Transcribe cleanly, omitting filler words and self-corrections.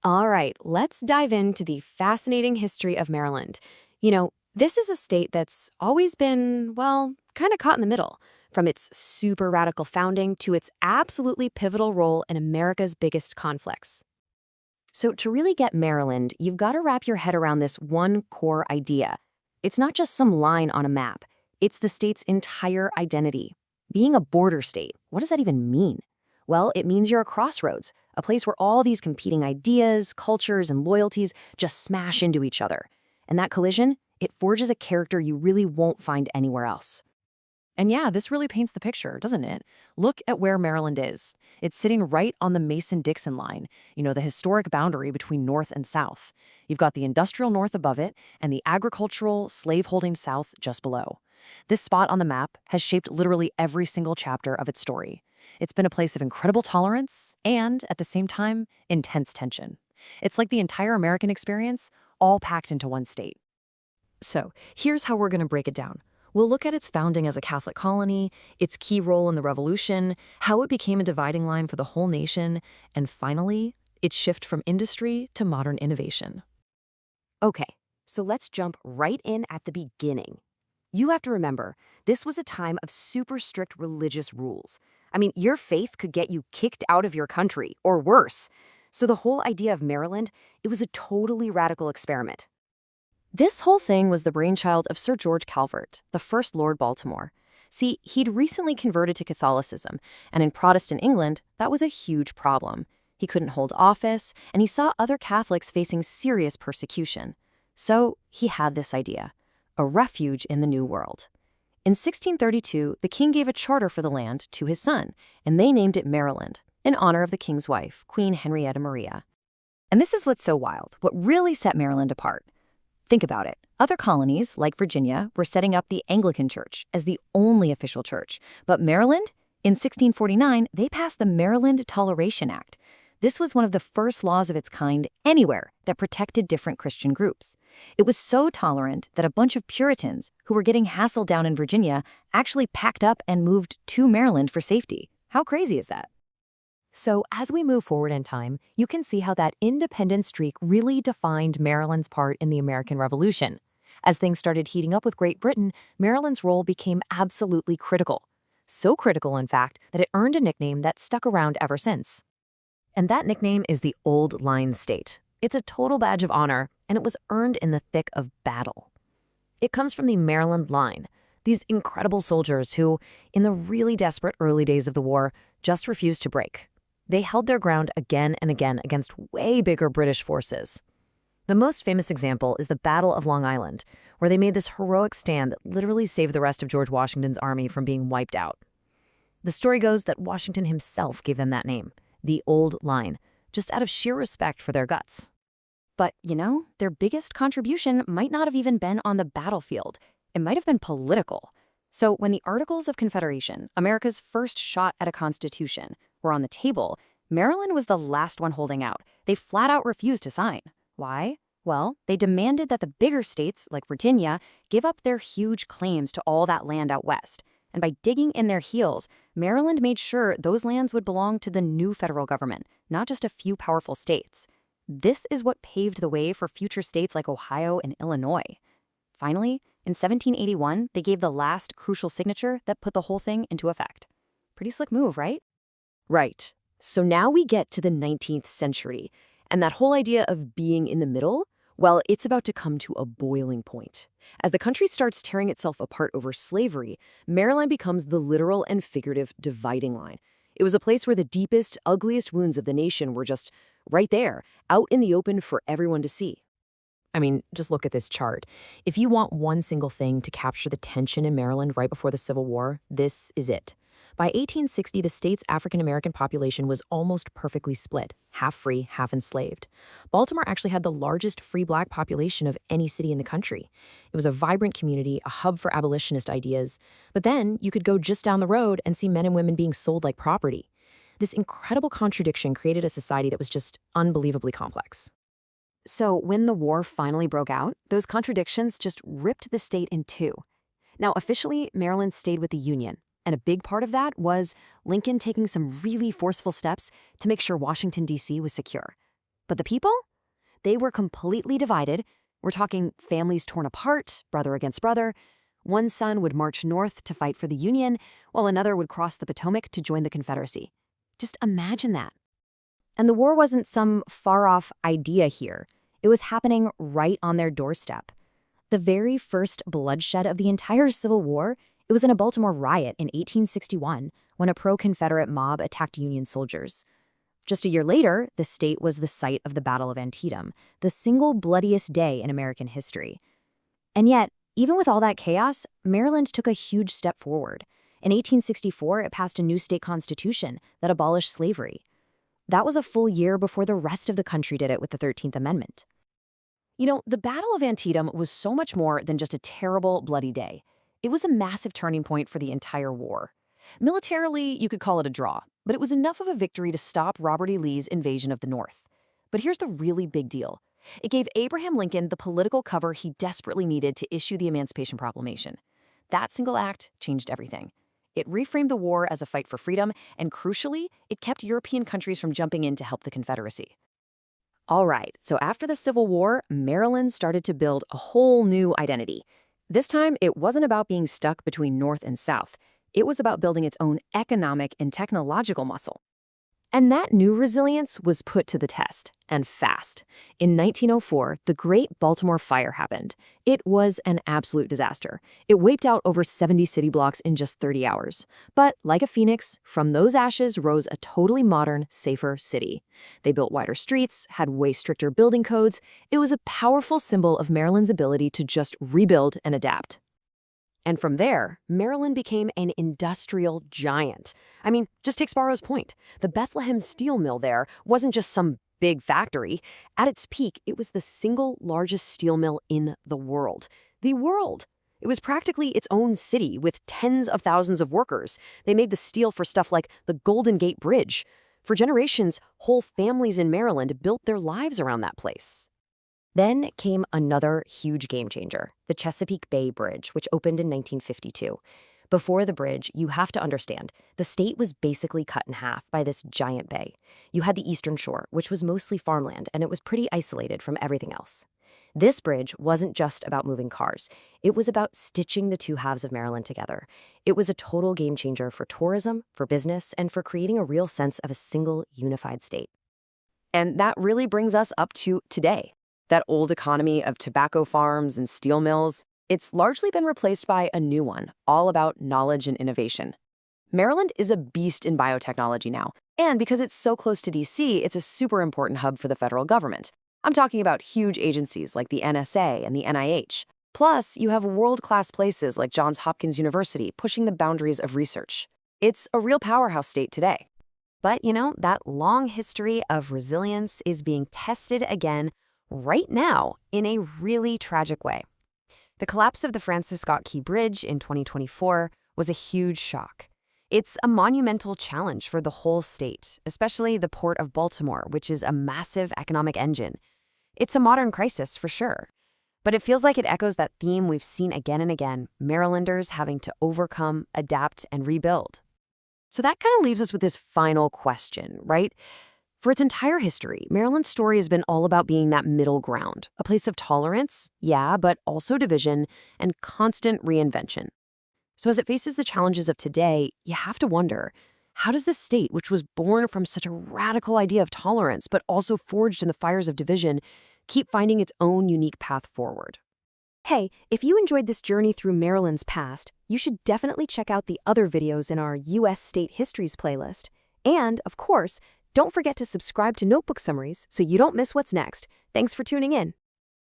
All right, let's dive into the fascinating history of Maryland. This is a state that's always been, well, kind of caught in the middle, from its super radical founding to its absolutely pivotal role in America's biggest conflicts. So, to really get Maryland, you've got to wrap your head around this one core idea. It's not just some line on a map, it's the state's entire identity. Being a border state, what does that even mean? Well, it means you're a crossroads, a place where all these competing ideas, cultures, and loyalties just smash into each other. And that collision, it forges a character you really won't find anywhere else. And yeah, this really paints the picture, doesn't it? Look at where Maryland is. It's sitting right on the Mason-Dixon line, the historic boundary between North and South. You've got the industrial North above it and the agricultural, slave-holding South just below. This spot on the map has shaped literally every single chapter of its story. It's been a place of incredible tolerance and, at the same time, intense tension. It's like the entire American experience, all packed into one state. So, here's how we're going to break it down. We'll look at its founding as a Catholic colony, its key role in the Revolution, how it became a dividing line for the whole nation, and finally, its shift from industry to modern innovation. Okay, so let's jump right in at the beginning. You have to remember, this was a time of super strict religious rules. I mean, your faith could get you kicked out of your country, or worse. So the whole idea of Maryland, it was a totally radical experiment. This whole thing was the brainchild of Sir George Calvert, the first Lord Baltimore. See, he'd recently converted to Catholicism, and in Protestant England, that was a huge problem. He couldn't hold office, and he saw other Catholics facing serious persecution. So he had this idea, a refuge in the New World. In 1632, the king gave a charter for the land to his son, and they named it Maryland, in honor of the king's wife, Queen Henrietta Maria. And this is what's so wild, what really set Maryland apart. Think about it. Other colonies, like Virginia, were setting up the Anglican Church as the only official church. But Maryland, in 1649, they passed the Maryland Toleration Act. This was one of the first laws of its kind anywhere that protected different Christian groups. It was so tolerant that a bunch of Puritans who were getting hassled down in Virginia actually packed up and moved to Maryland for safety. How crazy is that? So as we move forward in time, you can see how that independent streak really defined Maryland's part in the American Revolution. As things started heating up with Great Britain, Maryland's role became absolutely critical. So critical, in fact, that it earned a nickname that stuck around ever since. And that nickname is the Old Line State. It's a total badge of honor, and it was earned in the thick of battle. It comes from the Maryland Line, these incredible soldiers who, in the really desperate early days of the war, just refused to break. They held their ground again and again against way bigger British forces. The most famous example is the Battle of Long Island, where they made this heroic stand that literally saved the rest of George Washington's army from being wiped out. The story goes that Washington himself gave them that name, the Old Line, just out of sheer respect for their guts. But, their biggest contribution might not have even been on the battlefield. It might have been political. So when the Articles of Confederation, America's first shot at a constitution, were on the table, Maryland was the last one holding out. They flat out refused to sign. Why? Well, they demanded that the bigger states, like Virginia, give up their huge claims to all that land out west. And by digging in their heels, Maryland made sure those lands would belong to the new federal government, not just a few powerful states. This is what paved the way for future states like Ohio and Illinois. Finally, in 1781, they gave the last crucial signature that put the whole thing into effect. Pretty slick move, right? Right. So now we get to the 19th century, and that whole idea of being in the middle, well, it's about to come to a boiling point. As the country starts tearing itself apart over slavery, Maryland becomes the literal and figurative dividing line. It was a place where the deepest, ugliest wounds of the nation were just right there, out in the open for everyone to see. I mean, just look at this chart. If you want one single thing to capture the tension in Maryland right before the Civil War, this is it. By 1860, the state's African-American population was almost perfectly split, half free, half enslaved. Baltimore actually had the largest free black population of any city in the country. It was a vibrant community, a hub for abolitionist ideas. But then you could go just down the road and see men and women being sold like property. This incredible contradiction created a society that was just unbelievably complex. So when the war finally broke out, those contradictions just ripped the state in two. Now, officially, Maryland stayed with the Union. And a big part of that was Lincoln taking some really forceful steps to make sure Washington, D.C. was secure. But the people? They were completely divided. We're talking families torn apart, brother against brother. One son would march north to fight for the Union, while another would cross the Potomac to join the Confederacy. Just imagine that. And the war wasn't some far-off idea here. It was happening right on their doorstep. The very first bloodshed of the entire Civil War, it was in a Baltimore riot in 1861 when a pro-Confederate mob attacked Union soldiers. Just a year later, the state was the site of the Battle of Antietam, the single bloodiest day in American history. And yet, even with all that chaos, Maryland took a huge step forward. In 1864, it passed a new state constitution that abolished slavery. That was a full year before the rest of the country did it with the 13th Amendment. You know, the Battle of Antietam was so much more than just a terrible, bloody day. It was a massive turning point for the entire war. Militarily, you could call it a draw, but it was enough of a victory to stop Robert E. Lee's invasion of the North. But here's the really big deal. It gave Abraham Lincoln the political cover he desperately needed to issue the Emancipation Proclamation. That single act changed everything. It reframed the war as a fight for freedom, and crucially, it kept European countries from jumping in to help the Confederacy. All right, so after the Civil War, Maryland started to build a whole new identity. This time, it wasn't about being stuck between North and South. It was about building its own economic and technological muscle. And that new resilience was put to the test, and fast. In 1904, the Great Baltimore Fire happened. It was an absolute disaster. It wiped out over 70 city blocks in just 30 hours. But like a phoenix, from those ashes rose a totally modern, safer city. They built wider streets, had way stricter building codes. It was a powerful symbol of Maryland's ability to just rebuild and adapt. And from there, Maryland became an industrial giant. I mean, just take Sparrow's Point. The Bethlehem steel mill there wasn't just some big factory. At its peak, it was the single largest steel mill in the world. The world! It was practically its own city with tens of thousands of workers. They made the steel for stuff like the Golden Gate Bridge. For generations, whole families in Maryland built their lives around that place. Then came another huge game changer, the Chesapeake Bay Bridge, which opened in 1952. Before the bridge, you have to understand, the state was basically cut in half by this giant bay. You had the eastern shore, which was mostly farmland, and it was pretty isolated from everything else. This bridge wasn't just about moving cars. It was about stitching the two halves of Maryland together. It was a total game changer for tourism, for business, and for creating a real sense of a single, unified state. And that really brings us up to today. That old economy of tobacco farms and steel mills, it's largely been replaced by a new one, all about knowledge and innovation. Maryland is a beast in biotechnology now, and because it's so close to D.C., it's a super important hub for the federal government. I'm talking about huge agencies like the NSA and the NIH. Plus, you have world-class places like Johns Hopkins University pushing the boundaries of research. It's a real powerhouse state today. But, you know, that long history of resilience is being tested again right now in a really tragic way. The collapse of the Francis Scott Key Bridge in 2024 was a huge shock. It's a monumental challenge for the whole state, especially the Port of Baltimore, which is a massive economic engine. It's a modern crisis for sure, but it feels like it echoes that theme we've seen again and again, Marylanders having to overcome, adapt, and rebuild. So that kind of leaves us with this final question, right? For its entire history, Maryland's story has been all about being that middle ground, a place of tolerance, yeah, but also division and constant reinvention. So as it faces the challenges of today, you have to wonder, how does this state, which was born from such a radical idea of tolerance, but also forged in the fires of division, keep finding its own unique path forward? Hey, if you enjoyed this journey through Maryland's past, you should definitely check out the other videos in our U.S. State Histories playlist. And, of course, don't forget to subscribe to Notebook Summaries so you don't miss what's next. Thanks for tuning in.